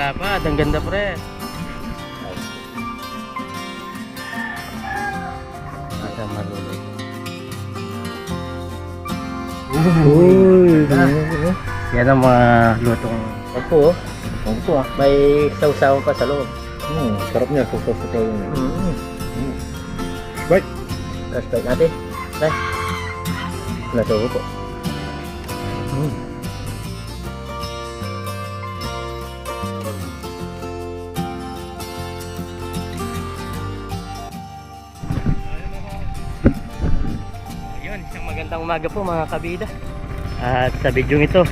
lumalapad. Ang ganda pre. Asa malulog. Uy, yan ang mga lutong opo. Opo ah. May sausawan pa sa loob. Sarap niya, suso-suso yun. Bite. Tapos bite natin. Bye. Natubo po. Ayun, isang magandang umaga po mga kabida. At sa video ito,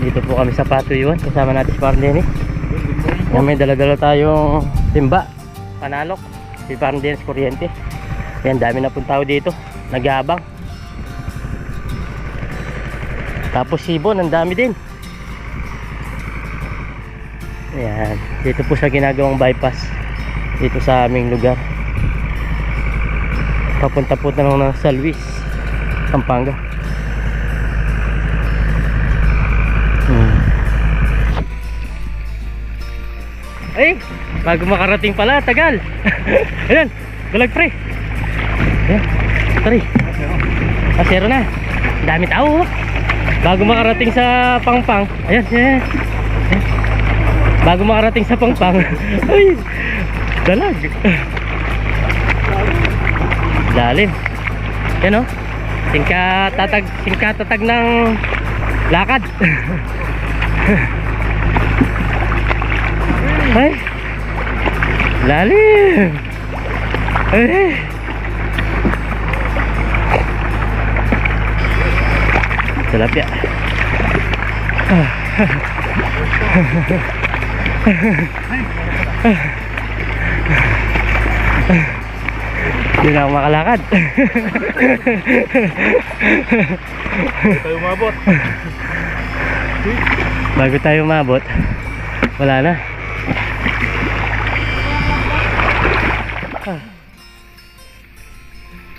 dito po kami sa Patuyuan. Kasama natin si Parang Dennis. May dala-dala tayong timba, panalok, si Parang Dennis Kuryente. Yan, dami na pong tao dito, nag-aabang. Tapos sibon, ang dami din. Ayan, dito po sa ginagawang bypass dito sa aming lugar. Papunta po na lang sa Luis, Pampanga. Ay, bago makarating pala, tagal. Ayan, bulag pre. Ayan, tari. Pasero na. Dami tao. Bago makarating sa Pangpang. Ayan, ayan. Bago makarating sa Pangpang. Ay, dalag. Lalim. Yan o. Singkatatag ng lakad. Ay, lalim. Ay. Tilapia. Hindi na ako makalakad. Tayo umabot. Bago tayo umabot, wala na.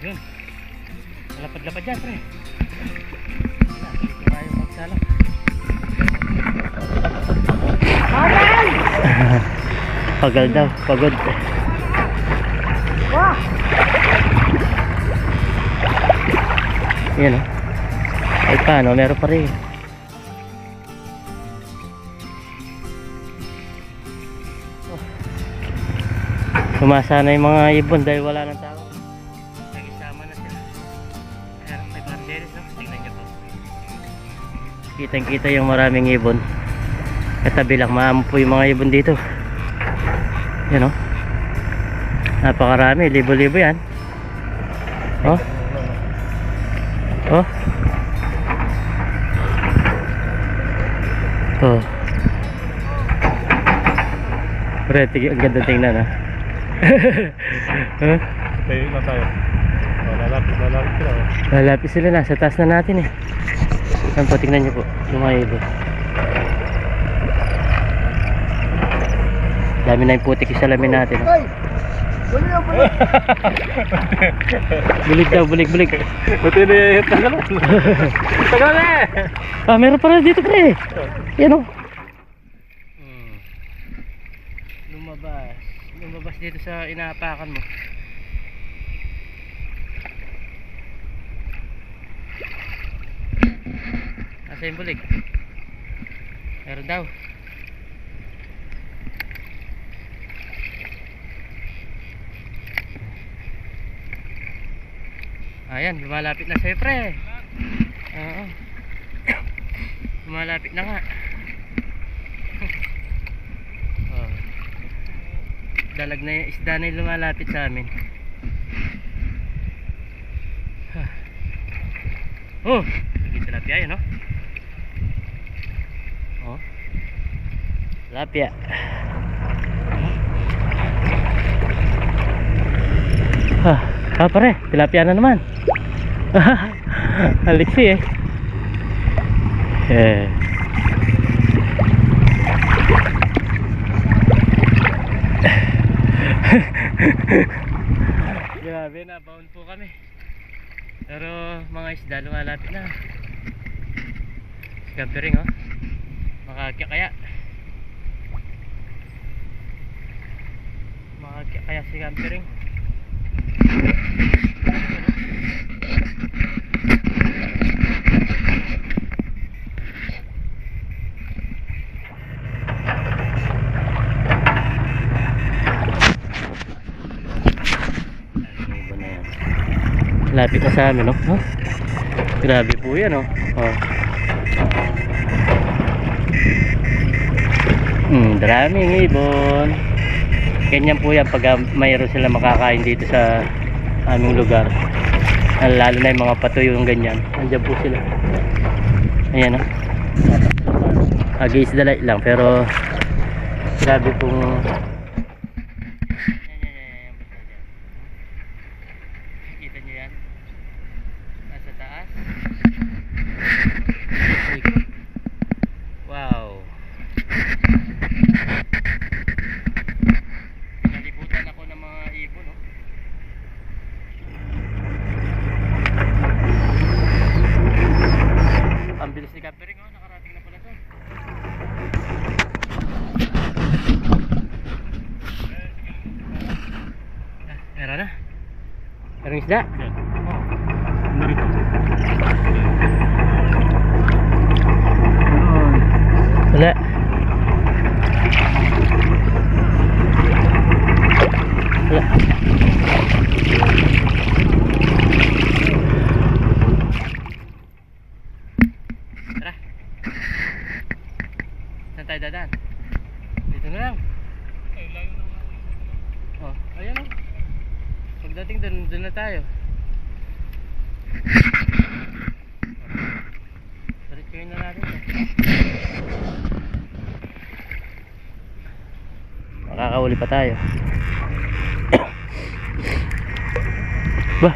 Yun. Lapad-lapad dyan, pre. Tayo magsalak. Pagal daw, pagod. Yan o. Ay paano, meron pa rin. Sumasa na yung mga ibon dahil wala ng tao. Nagisama na sila. Meron may banderes, no? Tingnan nyo po. Kitang kita yung maraming ibon. Katabi lang, maamo po yung mga ibon dito. Yan o. Napakarami, libo-libo yan. Oh. Oh. Oh. Pre, ang ganda tingnan ha. Huh? Tayo na tayo. Lalapit sila. Lalapit sila, nasa taas na natin eh. Yan po, tingnan nyo po yung mga ibon. Dami na yung putik yung salamin natin. Bulig daw, bulig. Buti na yung tagal. Tagal eh. Ah, meron pa rin dito pre. Yan o. Lumabas dito sa inaapakan mo. Asa yung bulig? Meron daw. Ayan, lumalapit na sa'yo pre. Oo. Lumalapit na nga. Oh. Dalag na yung isda na yung lumalapit sa amin. Oh, hindi tilapia yun, no? Oh. Tilapia. Pare, tilapia na naman. Aliksi eh. Grabe na, bound po kami. Pero mga isda lumalapit na. Scampering oh. Makakya kaya. kaya si campering. Lapit na sa amin, no? Oh, grabe po yan, oh. Oh. Maraming ibon. Ganyan po yan pag mayroon sila makakain dito sa aming lugar. Lalo na yung mga patoy yung ganyan. Andiyan po sila. Ayan, oh. Against the light lang, pero grabe pong kita nyo yan nasa taas. Wow, pinalibutan ako ng mga ibon, no? Ang bilis ni campering, oh. Nakarating na pala to. Meron na. Merong isda. Narito. Wala. Wala. Tara. Saan tayo dadaan? Dito na lang. Oh, ayan, oh. Pagdating doon na tayo. Diretsuhin na natin to. Makakahuli pa tayo. Bah,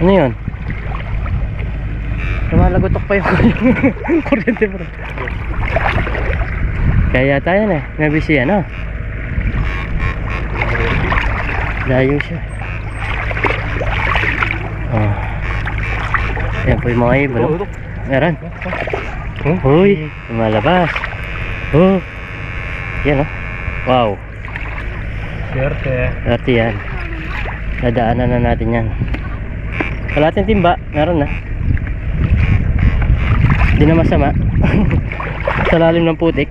ano yun? Lumalagotok pa yung kuryente bro. Kaya tayo na, nabisi yan, oh. Layo siya. Oh. Yan po yung mga ibon, no? Meron. Uy, lumalabas. Oh. Yan, oh. Wow. Swerte yan. Nadaanan na natin yan. Kalating timba, meron na. Hindi na masama. Sa lalim ng putik.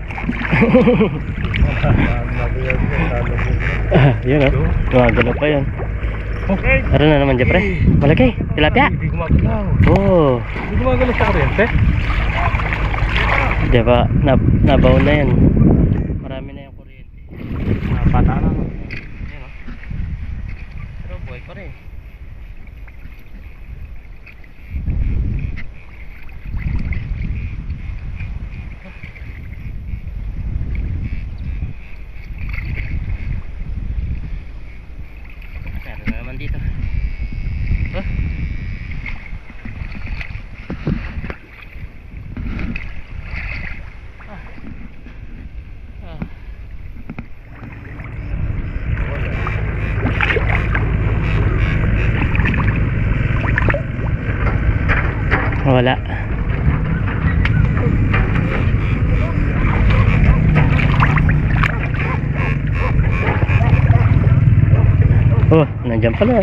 Yun, oh. Gumagalaw pa yun. Okay. Meron na naman dyan, pre. Malaki. Tilapia. Hindi gumagalaw. Oh. Hindi gumagalaw sa kuryente. Diba? Nabaw na yan. Marami na yung kuryente. Napata na. Yan, oh. Pero buhay pa rin. Meron na naman dito. Oh. Ah. Wala. Oh, nandiyan pala.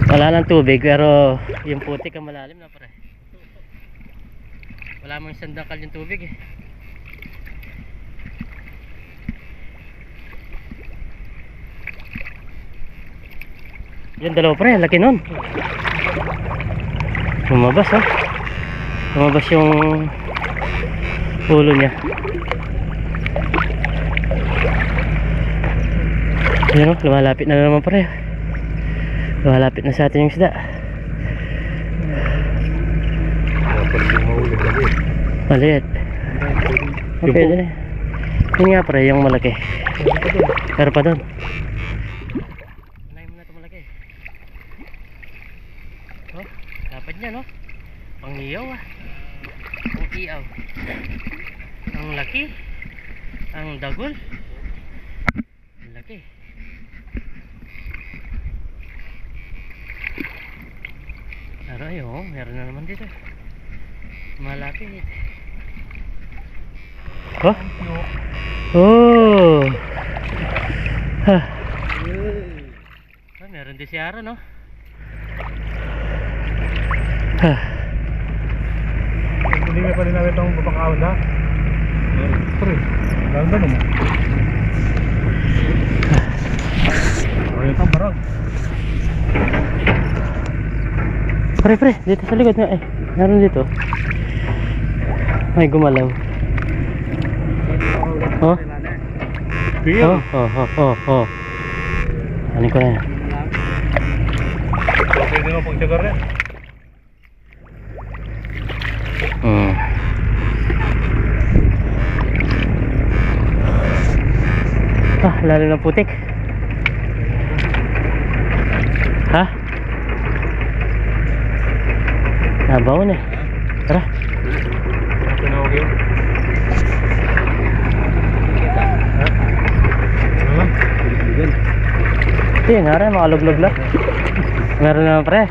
Wala ng tubig pero yung putik ang malalim na, pare. Wala mong sandangkal yung tubig, eh. Yan, dalawa, pre, laki nun. Lumabas, oh. Lumabas yung ulo niya. Yan, oh, lumalapit na naman, pre. Lumalapit na sa atin yung isda. Maliit. Okay, dali. Yun nga, pre, yung malaki. Pero pa doon. Unahin mo na ito malaki. Oh, dapat niya, no? Pang-iyaw, ah. Pang-iyaw. Ang laki. Ang dagol. Ang laki. Aray, oh, meron na naman dito. Malapit. Oh? Oh! Ha. Ah, meron din si Aaron, no? Ha. Hindi nga pa rin namin itong babakawan na. Pre, ganda naman. Ay, ito barang. Pre, dito sa likod nga eh. Meron dito. May gumalaw. Oh? Bigyan. Oh. Anin ko na yan. Pwede naman pagtsagar rin. Ah, lalo ng putik. Ha? Nabaon eh. Tara. Tinawag yun. Ito yun, harap, makaluglog lang. Meron naman pre.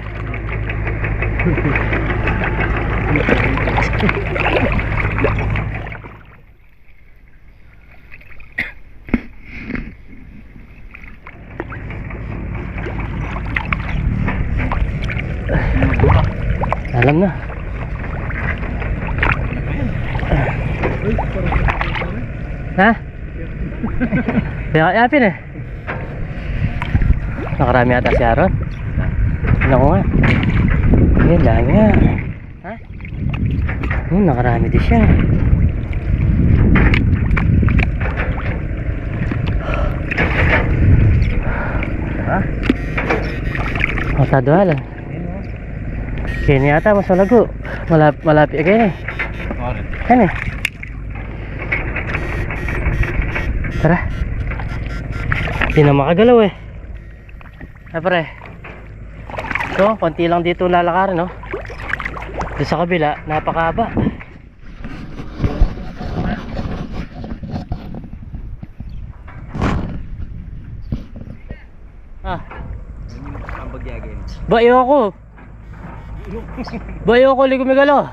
Alam na. Ha? Yapin eh. Nakarami ata si Aaron. Ano ko nga. Ayun, dami nga. Ha? Nakarami din siya. Ha? Masado halang. Kaya niya ata mas malago. Malapit again eh. Yan eh. Tara. Hindi na makagalaw eh. Ah pre. So, konti lang dito lalakarin, no? Doon sa kabila, napakahaba. Ah. Ang bagyagin. Bayo ako. Bayo ako, ligumigalo.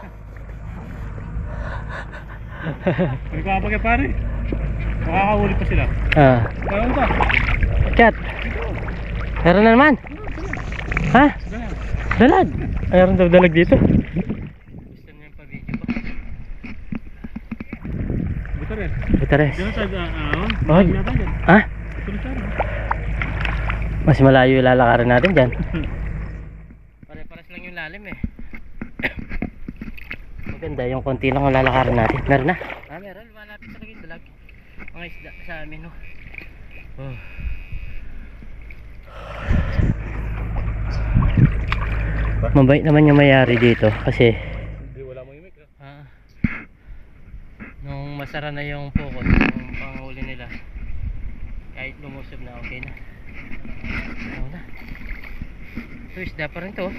May kapag pare. Makakahuli pa sila. Ah. Kailan ka? Chat. Meron na naman. Ha? Dalag. Meron daw dalag dito. Gusto niyo yung pa-video pa? Butares. Butares. Diyan sa Oh, ha? Butares. Mas malayo yung lalakarin natin dyan. Pare-pares lang yung lalim eh. Maganda yung konti lang ang lalakarin natin. Meron na? Ah, meron. Malapit sa laging dalag. Mga isda sa amin, no? Oh. Mabait naman yung mayari dito kasi Hindi, wala mong imik. nung masara na yung focus yung panghuli nila, kahit lumusob na okay na. Ano na? Ito isda pa rin to.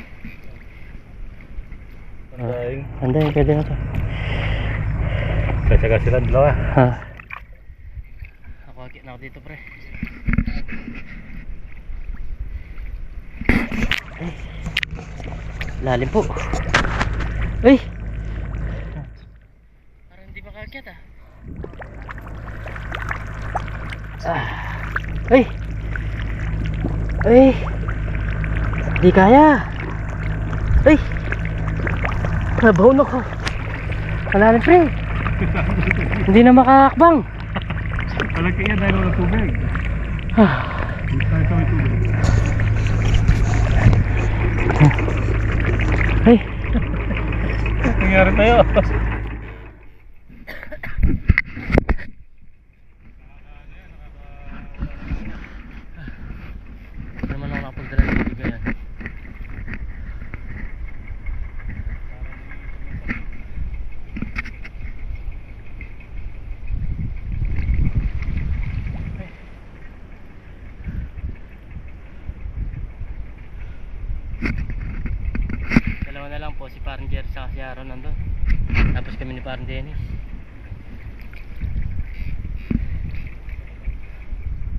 Anday, pwede na to. Kaya sila dalawa. Ha. Ako agit na ako dito pre. Ay. Lalim po. Ay. Parang hindi makakyat ah. Ay. Ay. Hindi kaya. Ay. Nabaw na ko. Malalim pre. Hindi na makakakbang. Malaki yan dahil walang tubig. Hindi tayo may tubig. Ay. Nangyari tayo. Naman ako nakapagdala ng tubig ngayon. Dalawa na lang po, si Parang Jerry saka si Aaron nandun. Tapos kami ni Parang Dennis.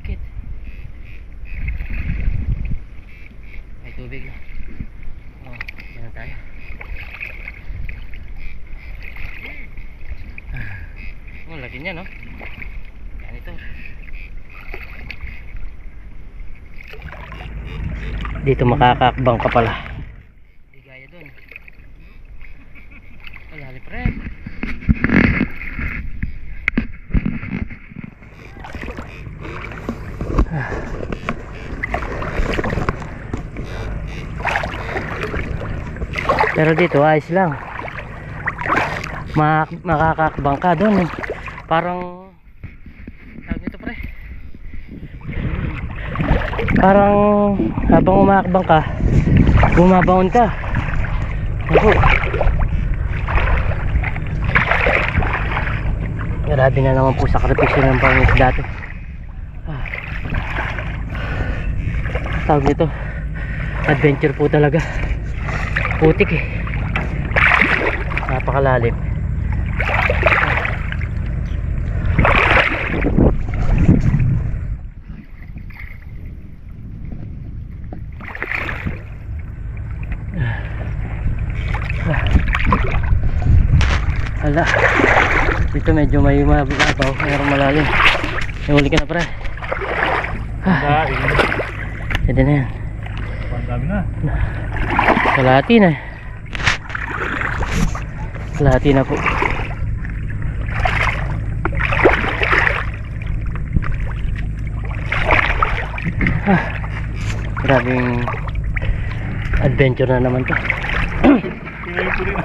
Kit. May tubig na. Oh, yan na tayo. Oh, laki niya. yan, no? Ganito. Dito makakakbang ka pala. Hindi gaya dun. Ay, pre. Pero dito ayos lang. Makakakbang ka doon. Parang tawag nito, pre. Parang habang umakbang ka, bumabaon ka. Ako. Grabe na naman po sakripisyo ng pangisda dati. Tawag nito, adventure po talaga. Putik eh, napakalalim. Hala, dito medyo may mababaw, mayroong malalim. Nahuli ka na, pre. Pwede na yan. Dami na. Kalahati na. Kalahati na po. Grabing adventure na naman to. Tingnan ko rin.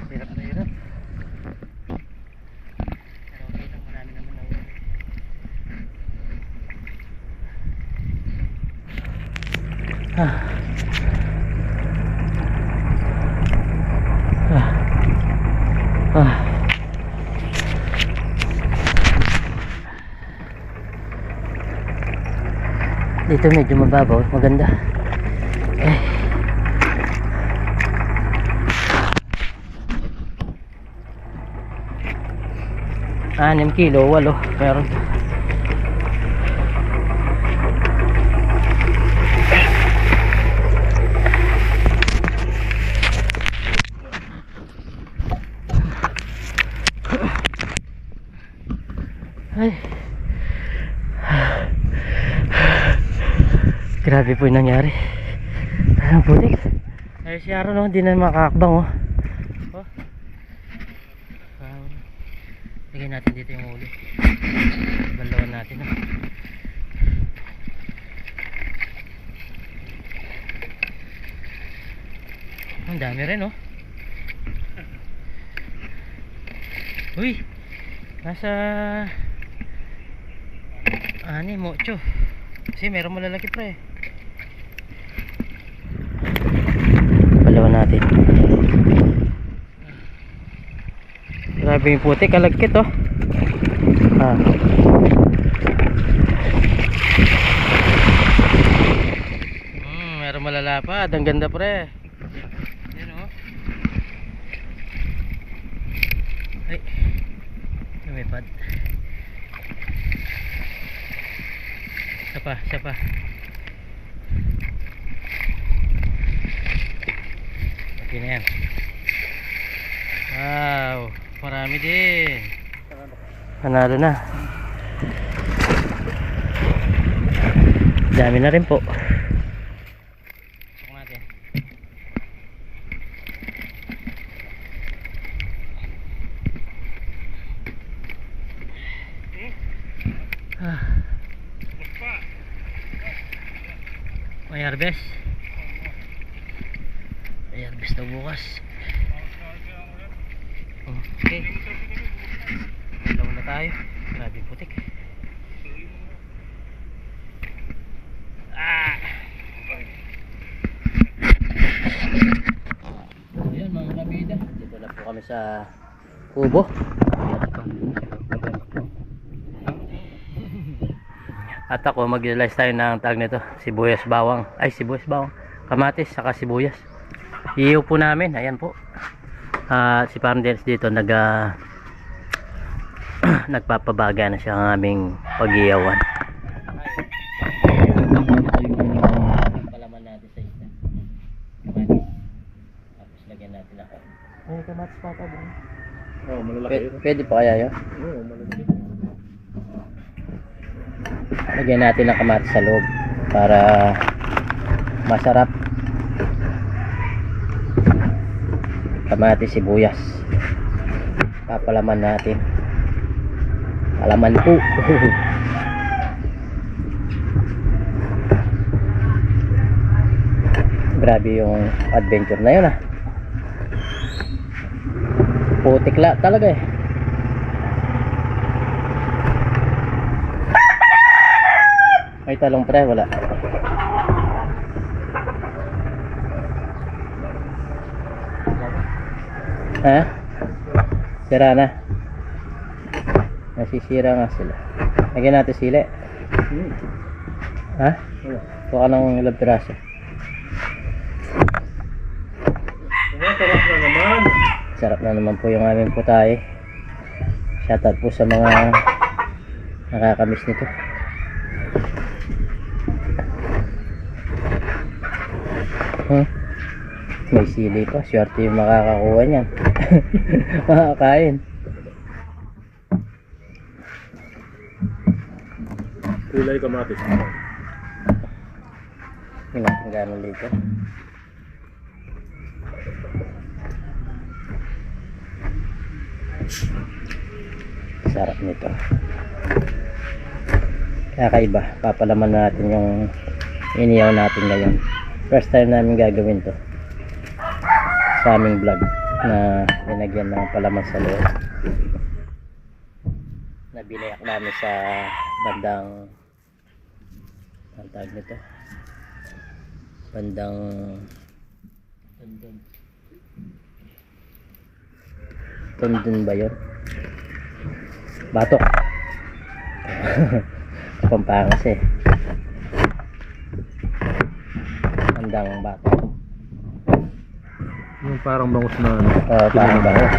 Hirap na hirap. Pero okay lang, marami naman na yun. Dito medyo mababaw, maganda. Eh. 6 kilo, 8 meron. Ay. Grabe po yung nangyari. Ang putik. Ay si Aaron, no, hindi na makakakbang, oh. Oh. Lagyan natin dito yung huli. Balawan natin, oh. Ang dami rin, oh. Uy, nasa 6, 8. Kasi meron malalaki, pre. Balawan natin. Grabe yung puti, kalagkit, oh. Meron malalapad, ang ganda, pre. Yan, oh. Ay, lumipad. Isa pa. Okay na yan. Wow, marami din. Panalo na. Dami na rin po. Tok natin. May harvest. May harvest na bukas. Okay. Ilaw na tayo. Grabe putik. Ayan mga kabida. Dito na po kami sa kubo. At ako mag-realize tayo ng tag nito, sibuyas bawang. Ay, sibuyas bawang, kamatis saka sibuyas. Iihaw po namin, ayan po. Si Parang Dennis dito nagpapabaga na siya ang aming pag-ihawan. Palaman natin sa isa. Kamatis. Tapos lagyan natin ako. Ay, kamatis pa ito. Oo, malalaki yun. Pwede pa kaya yun? Oo, malalaki. Lagyan natin ng kamatis sa loob para masarap. Kamatis, sibuyas. Papalaman natin. Palaman po. Grabe yung adventure na yun, ah. Putikla talaga eh. May talong pre, wala. Ha? Sira na. Nasisira nga sila. Lagyan natin sili. Ha? Kuha ng ilang piraso. Sarap na naman. Sarap na naman po yung aming putahe. Shoutout po sa mga nakakamiss nito. May sili pa. Swerte yung makakakuha niyan. Makakain. Kulay kamatis. Tingnan kung gano'ng liter. Sarap nito. Kakaiba. Papalaman natin yung iniyaw natin ngayon. First time namin gagawin to sa aming vlog na linagyan ng palaman sa loob. Nabinayak namin sa bandang, ang tawag nito, bandang Tundun ba yun? Batok. Pampangas eh. Bandang Batok. Yung parang bangus na ano. Parang bangus.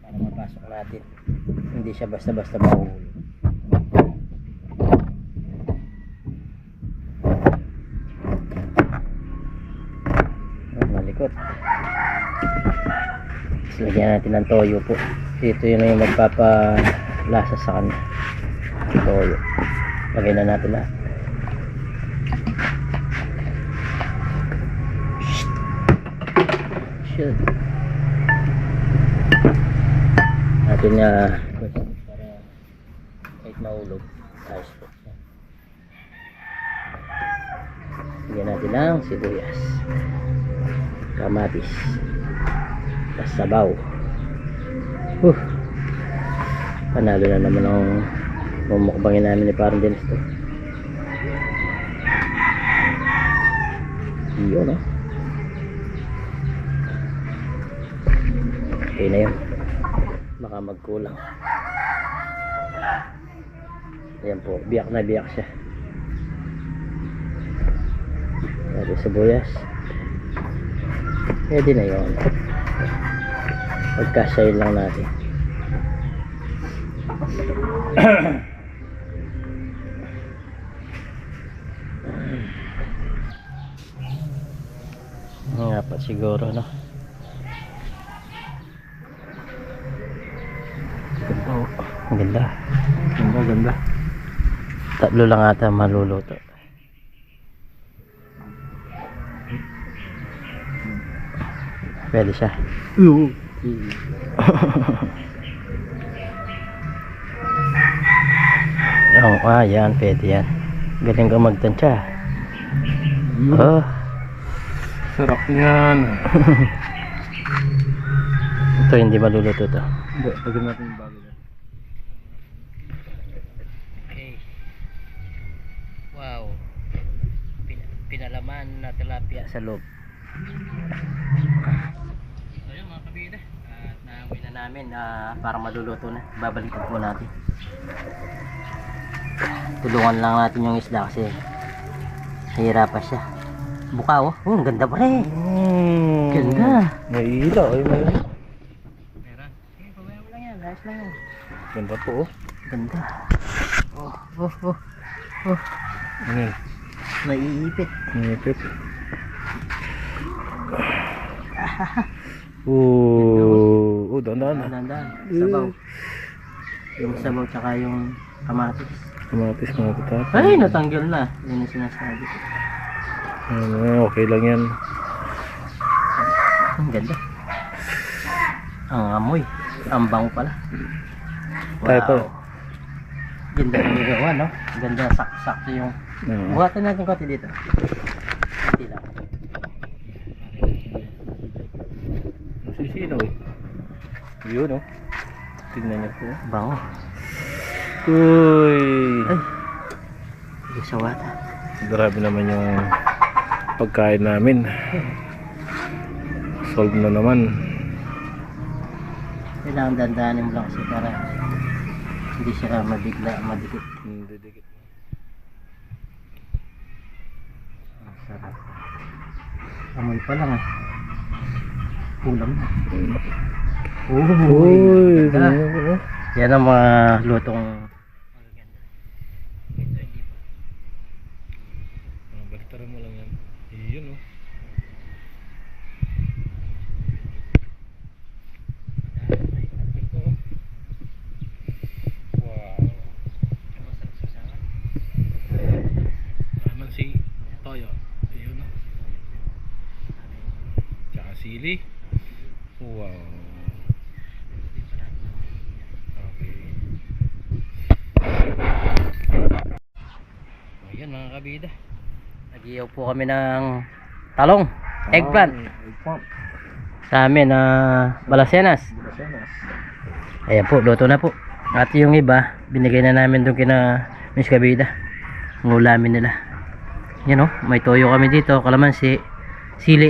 Para mapasok natin. Hindi siya basta-basta mahuhulog. Malikot. Tapos lagyan natin ng toyo po. Ito yun yung magpapalasa sa kanya. Toyo. Lagyan na natin lahat. Natin na para kahit mahulog ayos po. Bigyan natin ng sibuyas, kamatis, tas sabaw. Panalo na naman ang mumukbangin namin ni parang Dennis to. Yun, no? Okay na yun. Baka magkulang. Ayan po, biyak na biyak siya. Pwede sibuyas. Pwede na yun. Pagkasayin lang natin. Nga pa siguro, no? Ang ganda. Ganda. Tatlo lang ata maluluto. Pwede siya. Oo. Yan. Pwede yan. Galing ka magtansya. Oh. Sarap yan. Ito hindi maluluto to. Hindi, lagyan natin yung bago dyan. Okay. Wow. Pinalaman na tilapia sa loob. So yun mga kabida. At nauwi na namin para maluluto na. Babalikan po natin. Tulungan lang natin yung isda kasi hihirapan siya. Bukaw, ang ganda pa rin. Ganda. May ilaw. Ay, may ilaw. Meron. Sige, pabaya mo lang yan. Ayos lang yan. Ganda po, oh. Ganda. Oh. Ano yun? Naiipit. Nipit. Dandan. Dandan. Sabaw. Yung sabaw tsaka yung kamatis. Kamatis mga katatay. Ay, natanggal na. Yun yung sinasabi ko. Okay lang yan. Ang ganda. Ang amoy. Ang bango pala. Tayo pa. Ganda yung gawa, no? Ganda, sakto yung... Buhatan natin konti dito. Konti lang. Masisinaw eh. Yun oh. Tignan niyo po. Bango. Uy. Ay. Hindi sa wata. Grabe naman yung pagkain namin. Solve na naman. Kailangan dandanin mo lang kasi para hindi siya mabigla, madikit. Didikit. Ang sarap. Amoy pa lang ah. Ulam na. Uy. Ganda. Yan ang mga lutong Baliktaran mo lang yan. Yun oh. Wow. Naman si Toyo. Yun oh. Tsaka sili. Wow. Okay. Ayan mga kabida. Nag-iyaw po kami ng talong, eggplant. Eggplant. Sa amin na Balasenas. Ayan po, luto na po. At yung iba, binigay na namin doon kina Miss Kabida. Ang ulamin nila. Yan o, may toyo kami dito, kalamansi, sili.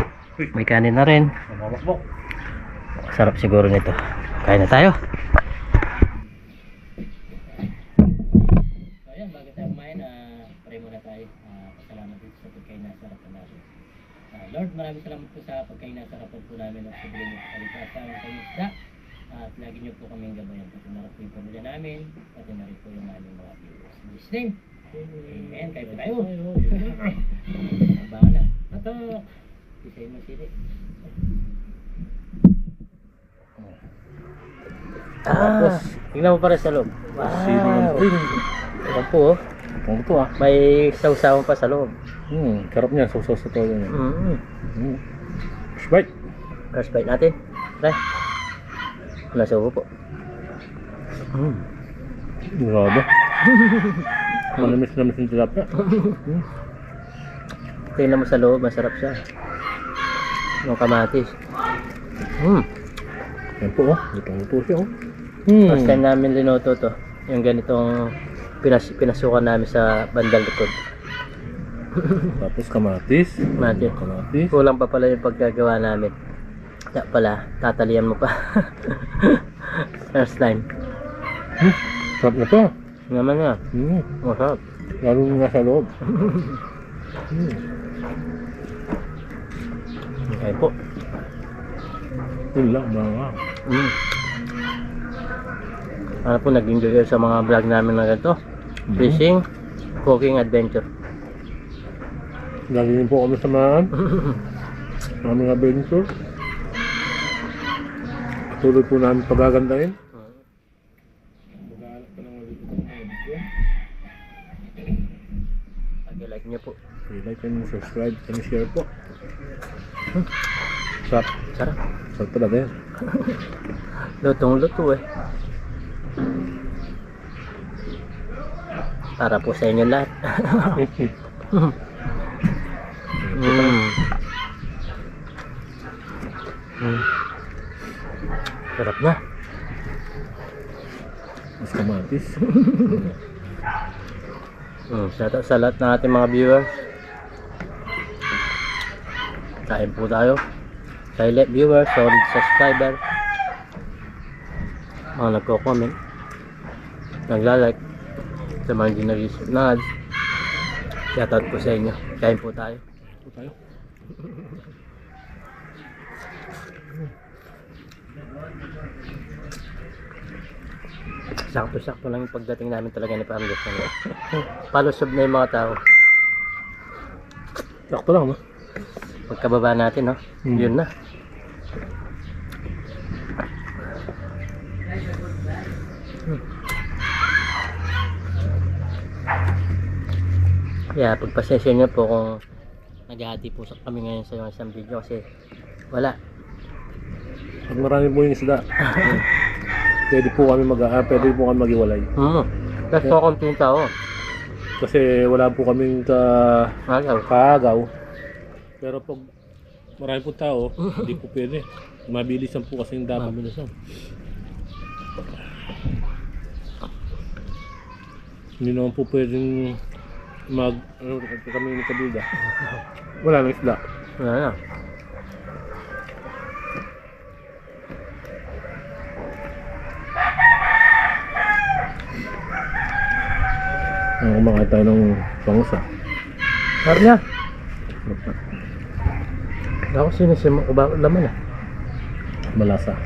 May kanin na rin. Sarap siguro nito. Kain na tayo. So ayan, bago tayo kumain, pray muna tayo. Pasalamat dito sa pagkain na sarapan natin. Lord, maraming salamat po sa pagkain na sarapan po namin at sa bilhin ng kalikasan sa isda. At lagi niyo po kaming gabayan. Pati na rin po yung pamilya namin. Pati na rin po yung aming mga viewers. In Jesus' name. Amen. Kain po tayo. Abangan na. Tatak. Pisayin mo sili. Tapos, tingnan mo para sa loob. Wow. Ito po, oh. Itong ito ah. May sausawan pa sa loob. Sarap niya. Sausaw sa toyo niya. Fish bite. First bite natin. Try. Nasa upo po. Grabe. Manamis yung tilapia. Tingnan mo sa loob, masarap siya. Yung kamatis. Yan po oh. Lutong-luto siya oh. First time namin linuto to. Yung ganitong pinasukan namin sa bandang likod. Tapos kamatis. Kamatis. Kamatis. Kulang pa pala yung paggagawa namin. Kaya pala, tatalian mo pa. First time. Sarap na to. Naman nga. Masarap. Lalo nga sa loob. Okay po. Yun lang mga. Ano po, nag-enjoy kayo sa mga vlog namin na ganito. Fishing, cooking adventure. Lagi din po kami samahan. Aming adventure. Patuloy po namin pagagandahin. Pag-like nyo po. Like and subscribe and share po. Sarap. Sarap. Sarap talaga yan. Lutong-luto eh. Para po sa inyo lahat. Sarap na. Mas kamatis. Shout out sa lahat ng ating mga viewers. Kain po tayo. Silent viewers, solid subscriber, mga nagko-comment, nagla-like, sa mga hindi nag-subscribe. Shout out po sa inyo. Kain po tayo. Sakto-sakto lang yung pagdating namin talaga ni Pamela. Palusog na yung mga tao. Sakto lang no? Pagkababa natin, no? Yun na. Kaya pagpasensya niyo po kung naghahati po kami ngayon sa isang video kasi wala. Pag marami po yung isda, pwede po kami maghiwalay. Tapos po konti yung tao. Kasi wala po kaming kaagaw. Pero pag marami po tao, hindi po pwede. Mabilisan po kasi yung dapat. Mabilisan. Hindi naman po pwedeng kami ni kabida. Wala nang isda. Wala na. Kumakain tayo ng pangusa. Sarap niya. Ako sinisimak ko ba laman ah. Malasa.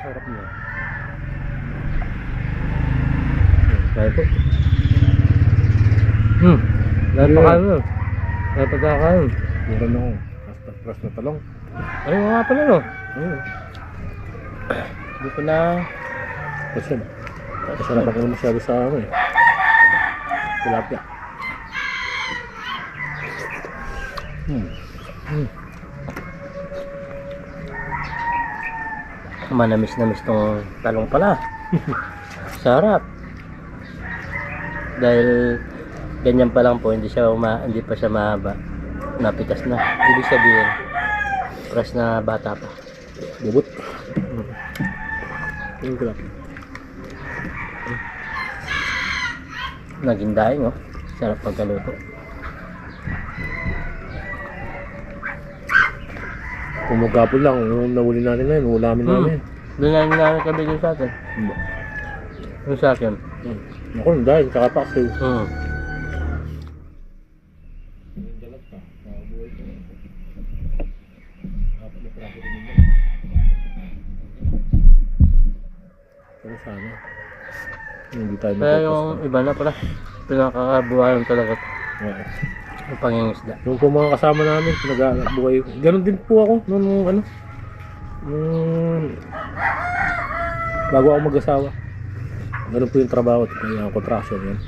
Sarap niya. Kaya po. Dahil pa kayo. Dahil pa kayo. Meron ako. Pras na talong. Ay, nga pala no. Hindi ko na... Kasi masarap ako masyado sa tilapia. Manamis-namis tong talong pala. Sarap. Dahil ganyan pa lang po, hindi pa siya mahaba. Napitas na. Ibig sabihin, fresh na bata pa. Bubot. Yung tilapia. Naging daing oh. Sarap pagkaluto. Kung magkapon lang, yung nahuli natin ngayon, ulamin namin. Doon na namin kabigay sa atin. Yung sa akin. Ako, dahil, tsaka paksiw. Pero sana, hindi tayo Kaya yung iba na pala, pinakakabuhayan talaga Oo. yung pangingisda. Yung po mga kasama namin, pinag-buhay. Ganon din po ako, nung bago ako mag-asawa. Ganon po yung trabaho, kaya contraction yan.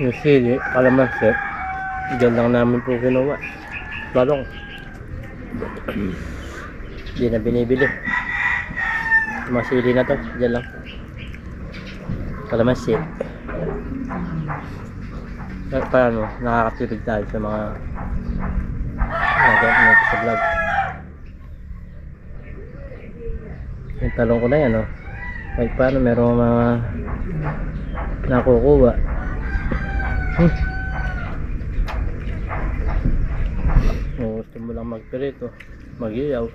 Yung sili, kalamansi, dyan lang namin po kinuha. Balong. Hindi na binibili. Yung mga sili na to, dyan lang. Kalamansi. Paano, nakakatirig tayo sa mga nagagamit sa vlog. Yung talong ko na yan, oh. Kahit paano, meron mga nakukuha. Gusto mo lang magpirito, mag-iyaw.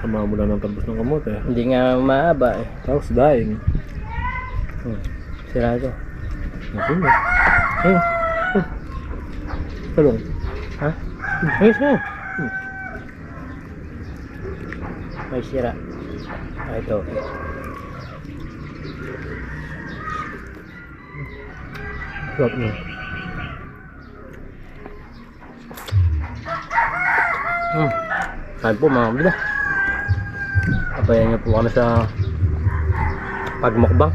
Sama mo lang ng talbos ng kamote. Hindi nga mahaba eh. Tapos daing. Sira ito. Naku na. Talong. Ha? Ayos nga. May sira. Ito. Sarap na. Kain po mga kabila. Abayan niyo po kami sa pagmukbang.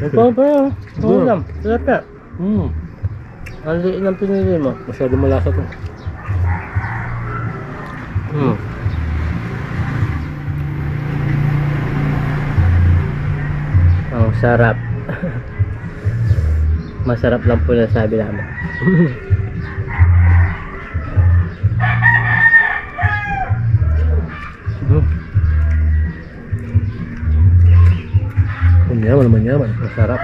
Ito pa yun. Oo lang. Sarap ka. Ang liit ng pinili mo. Masyado malasa to. Ang sarap. Masarap lang po na sabi namin. Manyaman. Masarap.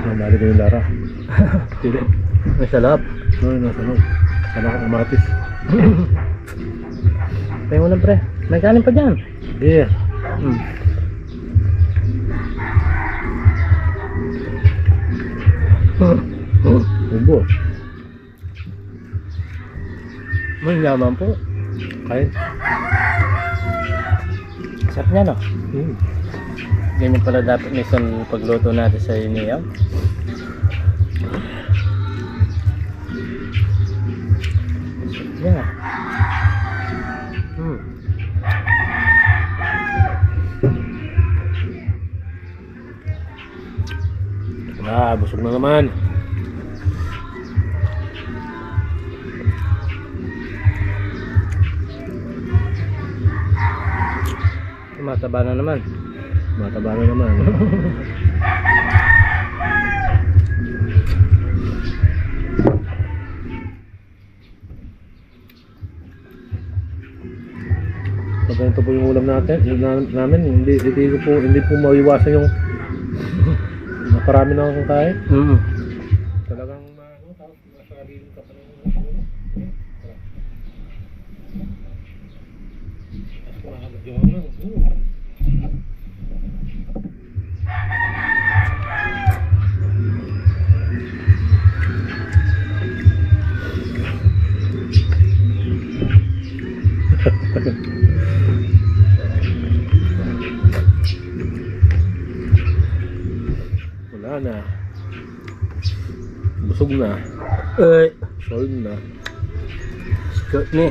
Nandali ko yung lara. Tili. Masarap. Ay, nasa loob. Sana ko kamatis. Tayo mo lang pre. May kanin pa dyan. Yeah. Ubos. May naman po. Kain. Sarap niya, no? Hmm. Ganyan pala dapat minsan pagluto natin sa iniyam. Yeah. Busog na naman. Mataba na naman. Mataba na naman. Pag ganito po yung ulam natin, namin, hindi po maiwasan yung naparami na akong kain. Talagang tapos nasalihin ka pa ng wala na. Busog na. Eh, Solve na. skirt ni.